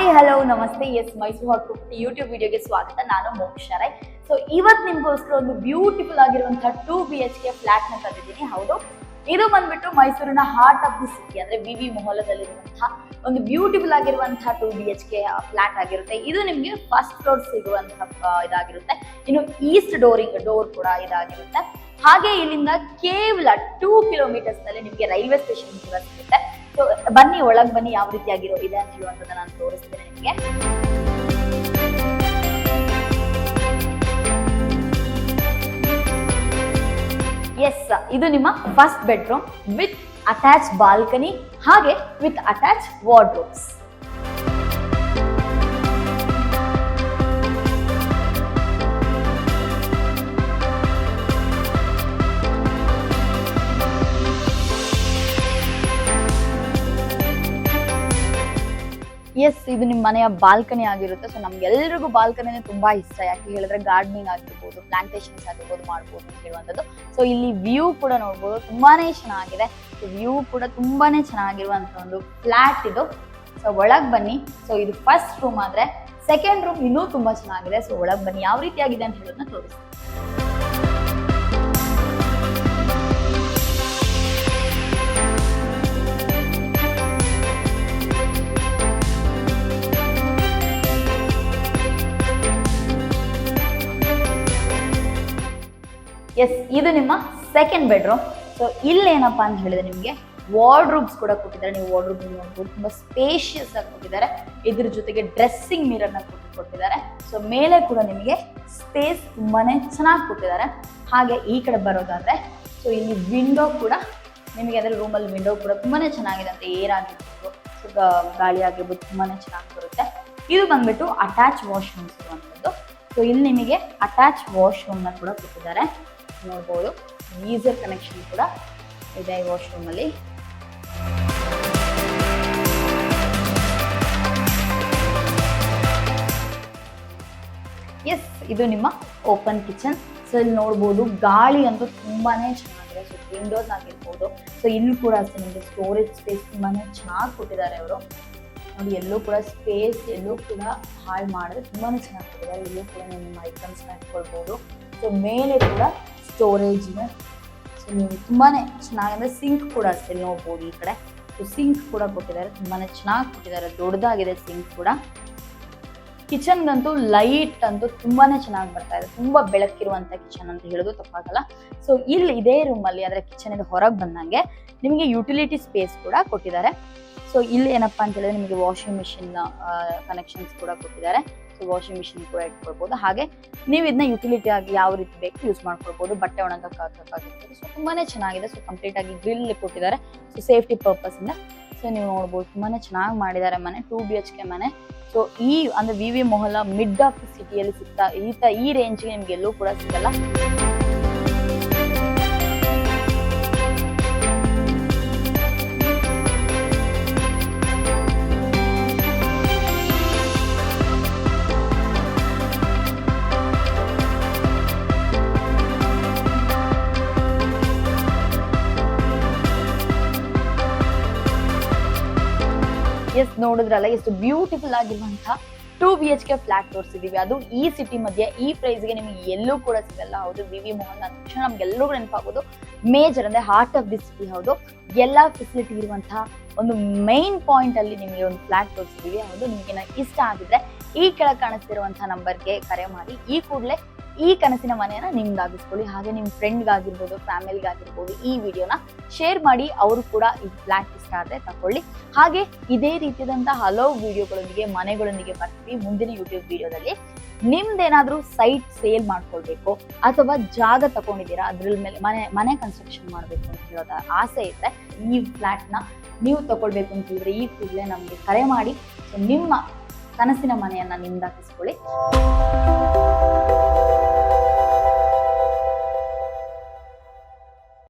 Hi hello ನಮಸ್ತೆ. S Mysuru hot property YouTube ವಿಡಿಯೋಗೆ ಸ್ವಾಗತ. ನಾನು ಮೋಕ್ಷಾ ರೈ. ಸೊ ಇವತ್ತು ನಿಮ್ಗೋಸ್ಕರ ಒಂದು ಬ್ಯೂಟಿಫುಲ್ ಆಗಿರುವಂತಹ 2 BHK ಫ್ಲಾಟ್ ನ ತಂದಿದ್ದೀನಿ. ಹೌದು, ಇದು ಬಂದ್ಬಿಟ್ಟು ಮೈಸೂರಿನ ಹಾರ್ಟ್ ಆಫ್ ದಿ ಸಿಟಿ ಅಂದ್ರೆ ವಿವಿ ಮೊಹಲ್ಲದಲ್ಲಿರುವಂತಹ ಒಂದು ಬ್ಯೂಟಿಫುಲ್ ಆಗಿರುವಂತಹ 2 BHK ಫ್ಲಾಟ್ ಆಗಿರುತ್ತೆ. ಇದು ನಿಮ್ಗೆ ಫಸ್ಟ್ ಫ್ಲೋರ್ ಸಿಗುವಂತಹ ಇದಾಗಿರುತ್ತೆ. ಇನ್ನು ಈಸ್ಟ್ ಡೋರ್ ಕೂಡ ಇದಾಗಿರುತ್ತೆ. ಹಾಗೆ ಇಲ್ಲಿಂದ ಕೇವಲ 2 ಕಿಲೋಮೀಟರ್ಸ್ ನಲ್ಲಿ ನಿಮ್ಗೆ ರೈಲ್ವೆ ಸ್ಟೇಷನ್ ಕೂಡ ಸಿಗುತ್ತೆ. ಸೊ ಬನ್ನಿ, ಒಳಗ್ ಬನ್ನಿ, ಯಾವ ರೀತಿಯಾಗಿರೋ ಇದೆ ಅಂತ ಹೇಳುವಂಥದ್ದು ನಾನು ತೋರಿಸ್ತೇನೆ ನಿಮಗೆ. ಎಸ್, ಇದು ನಿಮ್ಮ first bedroom with attach balcony ಹಾಗೆ ವಿತ್ ಅಟ್ಯಾಚ್ ವಾರ್ಡ್ರೋಬ್ಸ್. ಎಸ್, ಇದು ನಿಮ್ಮ ಮನೆಯ ಬಾಲ್ಕನಿ ಆಗಿರುತ್ತೆ. ಸೊ ನಮ್ಗೆಲ್ರಿಗೂ ಬಾಲ್ಕನಿ ತುಂಬಾ ಇಷ್ಟ. ಯಾಕೆ ಹೇಳಿದ್ರೆ ಗಾರ್ಡನಿಂಗ್ ಆಗಿರ್ಬೋದು, ಪ್ಲಾಂಟೇಶನ್ಸ್ ಆಗಿರ್ಬೋದು ಮಾಡ್ಬೋದು ಅಂತ ಹೇಳುವಂಥದ್ದು. ಸೊ ಇಲ್ಲಿ ವ್ಯೂ ಕೂಡ ನೋಡ್ಬೋದು, ತುಂಬಾನೇ ಚೆನ್ನಾಗಿದೆ. ವ್ಯೂ ಕೂಡ ತುಂಬಾನೇ ಚೆನ್ನಾಗಿರುವಂತ ಒಂದು ಫ್ಲಾಟ್ ಇದು. ಸೊ ಒಳಗ್ ಬನ್ನಿ. ಸೊ ಇದು ಫಸ್ಟ್ ರೂಮ್ ಆದ್ರೆ ಸೆಕೆಂಡ್ ರೂಮ್ ಇನ್ನೂ ತುಂಬಾ ಚೆನ್ನಾಗಿದೆ. ಸೊ ಒಳಗ್ ಬನ್ನಿ, ಯಾವ ರೀತಿಯಾಗಿದೆ ಅಂತ ಹೇಳೋದನ್ನ ತೋರಿಸ್ತೀನಿ. ಎಸ್, ಇದು ನಿಮ್ಮ ಸೆಕೆಂಡ್ ಬೆಡ್ರೂಮ್. ಸೊ ಇಲ್ಲಿ ಏನಪ್ಪಾ ಅಂತ ಹೇಳಿದ್ರೆ ನಿಮಗೆ ವಾರ್ಡ್ರೂಬ್ಸ್ ಕೂಡ ಕೊಟ್ಟಿದ್ದಾರೆ. ನೀವು ವಾರ್ಡ್ರೂಬ್ ನೋಡ್ಬೋದು, ತುಂಬಾ ಸ್ಪೇಷಿಯಸ್ ಆಗಿ ಕೊಟ್ಟಿದ್ದಾರೆ. ಇದ್ರ ಜೊತೆಗೆ ಡ್ರೆಸ್ಸಿಂಗ್ ಮಿರರ್ ನ ಕೊಟ್ಟಿದ್ದಾರೆ. ಸೊ ಮೇಲೆ ಕೂಡ ನಿಮಗೆ ಸ್ಪೇಸ್ ತುಂಬಾನೇ ಚೆನ್ನಾಗಿ ಕೊಟ್ಟಿದ್ದಾರೆ. ಹಾಗೆ ಈ ಕಡೆ ಬರೋದಾದ್ರೆ ಸೊ ಇಲ್ಲಿ ವಿಂಡೋ ಕೂಡ ನಿಮಗೆ ಅಂದ್ರೆ ರೂಮಲ್ಲಿ ವಿಂಡೋ ಕೂಡ ತುಂಬಾನೇ ಚೆನ್ನಾಗಿದೆ ಅಂತ, ಏರ್ ಆಗಿರ್ಬೋದು, ಸೊ ಗಾಳಿ ಆಗಿರ್ಬೋದು, ತುಂಬಾನೇ ಚೆನ್ನಾಗಿ ಬರುತ್ತೆ. ಇದು ಬಂದ್ಬಿಟ್ಟು ಅಟ್ಯಾಚ್ ವಾಶ್ರೂಮ್ಸ್ ಇರುವಂಥದ್ದು. ಸೊ ಇಲ್ಲಿ ನಿಮಗೆ ಅಟ್ಯಾಚ್ ವಾಶ್ರೂಮ್ ನ ಕೂಡ ಕೊಟ್ಟಿದ್ದಾರೆ. ನೋಡ್ಬೋದು, ಗೀಸರ್ ಕನೆಕ್ಷನ್ ಕೂಡ ಇದೆ ಈ ವಾಶ್ರೂಮ್ ಅಲ್ಲಿ. ಎಸ್, ಇದು ನಿಮ್ಮ ಓಪನ್ ಕಿಚನ್. ಸೊ ಇಲ್ಲಿ ನೋಡ್ಬೋದು, ಗಾಳಿ ಅಂತೂ ತುಂಬಾನೇ ಚೆನ್ನಾಗಿದೆ. ಸೊ ವಿಂಡೋಸ್ ಆಗಿರ್ಬೋದು. ಸೊ ಇಲ್ಲಿ ಕೂಡ ಅಷ್ಟೇ ನಿಮಗೆ ಸ್ಟೋರೇಜ್ ಸ್ಪೇಸ್ ತುಂಬಾನೇ ಚೆನ್ನಾಗಿ ಕೊಟ್ಟಿದ್ದಾರೆ ಅವರು. ನೋಡಿ, ಎಲ್ಲೂ ಕೂಡ ಸ್ಪೇಸ್ ಎಲ್ಲೂ ಕೂಡ ಹಾಳು ಮಾಡಿದ್ರೆ ತುಂಬಾನೇ ಚೆನ್ನಾಗಿ ಕೊಟ್ಟಿದ್ದಾರೆ. ಇಲ್ಲೂ ಕೂಡ ನಿಮ್ಮ ಐಟಮ್ಸ್ನ ಇಟ್ಕೊಳ್ಬೋದು. ಸೊ ಮೇಲೆ ಕೂಡ ಸ್ಟೋರೇಜ್ ಇದೆ. ಸೊ ನೀವು ತುಂಬಾನೇ ಚೆನ್ನಾಗಿದೆ. ಸಿಂಕ್ ಕೂಡ ಅಷ್ಟೇ ನೋಡ್ಬೋದು ಈ ಕಡೆ. ಸೊ ಸಿಂಕ್ ಕೂಡ ಕೊಟ್ಟಿದ್ದಾರೆ, ತುಂಬಾನೇ ಚೆನ್ನಾಗಿ ಕೊಟ್ಟಿದ್ದಾರೆ, ದೊಡ್ಡದಾಗಿದೆ ಸಿಂಕ್ ಕೂಡ. ಕಿಚನ್ಗಂತೂ ಲೈಟ್ ಅಂತೂ ತುಂಬಾನೇ ಚೆನ್ನಾಗಿ ಬರ್ತಾ ಇದೆ. ತುಂಬಾ ಬೆಳಕಿರುವಂತ ಕಿಚನ್ ಅಂತ ಹೇಳೋದು ತಪ್ಪಾಗಲ್ಲ. ಸೊ ಇಲ್ಲಿ ಇದೇ ರೂಮ್ ಅಲ್ಲಿ ಅಂದ್ರೆ ಕಿಚನ್ ಇಂದ ಹೊರಗೆ ಬಂದಂಗೆ ನಿಮಗೆ ಯುಟಿಲಿಟಿ ಸ್ಪೇಸ್ ಕೂಡ ಕೊಟ್ಟಿದ್ದಾರೆ. ಸೊ ಇಲ್ಲಿ ಏನಪ್ಪಾ ಅಂತ ಹೇಳಿದ್ರೆ ನಿಮಗೆ ವಾಷಿಂಗ್ ಮಿಷಿನ್ ಕನೆಕ್ಷನ್ಸ್ ಕೂಡ ಕೊಟ್ಟಿದ್ದಾರೆ. ಸೊ ವಾಷಿಂಗ್ ಮಿಷಿನ್ ಕೂಡ ಇಟ್ಕೊಳ್ಬಹುದು. ಹಾಗೆ ನೀವು ಇದನ್ನ ಯುಟಿಲಿಟಿ ಆಗಿ ಯಾವ ರೀತಿ ಬೇಕು ಯೂಸ್ ಮಾಡ್ಕೊಳ್ಬಹುದು. ಬಟ್ಟೆ ಒಣಗಕ್ಕಾಗಿರ್ಬೋದು. ಸೊ ತುಂಬಾನೇ ಚೆನ್ನಾಗಿದೆ. ಸೊ ಕಂಪ್ಲೀಟ್ ಆಗಿ ಗ್ರಿಲ್ ಕೊಟ್ಟಿದ್ದಾರೆ. ಸೊ ಸೇಫ್ಟಿ ಪರ್ಪಸ್ ಇಂದ. ಸೊ ನೀವು ನೋಡ್ಬೋದು, ತುಂಬಾನೇ ಚೆನ್ನಾಗಿ ಮಾಡಿದ್ದಾರೆ ಮನೆ. 2 BHK ಮನೆ. ಸೊ ಈ ಅಂದ್ರೆ ವಿವಿ ಮೊಹಲ್ಲಾ ಮಿಡ್ ಆಫ್ ದಿ ಸಿಟಿಯಲ್ಲಿ ಸಿಗ್ತಾ ಈ ರೇಂಜ್ಗೆ ನಿಮ್ಗೆ ಎಲ್ಲೂ ಕೂಡ ಸಿಗಲ್ಲ. ಎಸ್, ನೋಡಿದ್ರಲ್ಲ ಎಷ್ಟು ಬ್ಯೂಟಿಫುಲ್ ಆಗಿರುವಂತಹ 2 BHK ಫ್ಲಾಟ್ ತೋರಿಸಿದೀವಿ. ಅದು ಈ ಸಿಟಿ ಮಧ್ಯೆ ಈ ಪ್ರೈಸ್ಗೆ ನಿಮಗೆ ಎಲ್ಲೂ ಕೂಡ ಸಿಗಲ್ಲ. ಹೌದು, ವಿವಿ ಮೊಹಲ್ ಅಂದ ತಕ್ಷಣ ನಮ್ಗೆಲ್ಲರಿಗೂ ನೆನಪಾಗೋದು ಮೇಜರ್ ಅಂದ್ರೆ ಹಾರ್ಟ್ ಆಫ್ ದಿ ಸಿಟಿ. ಹೌದು, ಎಲ್ಲಾ ಫೆಸಿಲಿಟಿ ಇರುವಂತಹ ಒಂದು ಮೈನ್ ಪಾಯಿಂಟ್ ಅಲ್ಲಿ ನಿಮಗೆ ಒಂದು ಫ್ಲಾಟ್ ತೋರಿಸಿದೀವಿ. ಹೌದು, ನಿಮ್ಗೆ ಇಷ್ಟ ಆಗಿದ್ರೆ ಈ ಕೆಳಗೆ ಕಾಣಿಸ್ತಿರುವಂತಹ ನಂಬರ್ಗೆ ಕರೆ ಮಾಡಿ ಈ ಕೂಡಲೇ ಈ ಕನಸಿನ ಮನೆಯನ್ನ ನಿಮ್ಗಾಗಿಸ್ಕೊಳ್ಳಿ. ಹಾಗೆ ನಿಮ್ಮ ಫ್ರೆಂಡ್ಗಾಗಿರ್ಬೋದು, ಫ್ಯಾಮಿಲಿಗಾಗಿರ್ಬೋದು ಈ ವಿಡಿಯೋನ ಶೇರ್ ಮಾಡಿ. ಅವರು ಕೂಡ ಈ ಫ್ಲಾಟ್ ಇಷ್ಟ ಆದ್ರೆ ತಗೊಳ್ಳಿ. ಹಾಗೆ ಇದೇ ರೀತಿಯಾದಂತಹ ಹಲವು ವಿಡಿಯೋಗಳೊಂದಿಗೆ ಮನೆಗಳೊಂದಿಗೆ ಬರ್ತೀವಿ ಮುಂದಿನ ಯೂಟ್ಯೂಬ್ ವಿಡಿಯೋದಲ್ಲಿ. ನಿಮ್ದೇನಾದ್ರೂ ಸೈಟ್ ಸೇಲ್ ಮಾಡ್ಕೊಳ್ಬೇಕು ಅಥವಾ ಜಾಗ ತಗೊಂಡಿದ್ದೀರಾ, ಅದ್ರ ಮೇಲೆ ಮನೆ ಕನ್ಸ್ಟ್ರಕ್ಷನ್ ಮಾಡಬೇಕು ಅಂತ ಹೇಳೋದ ಆಸೆ ಇದ್ರೆ, ಈ ಫ್ಲಾಟ್ ನ ನೀವು ತಗೊಳ್ಬೇಕು ಅಂತ ಹೇಳಿದ್ರೆ ಈ ಕೂಡಲೇ ನಮ್ಗೆ ಕರೆ ಮಾಡಿ. ಸೊ ನಿಮ್ಮ ಕನಸಿನ ಮನೆಯನ್ನ ನಿಮ್ದಾಗಿಸ್ಕೊಳ್ಳಿ.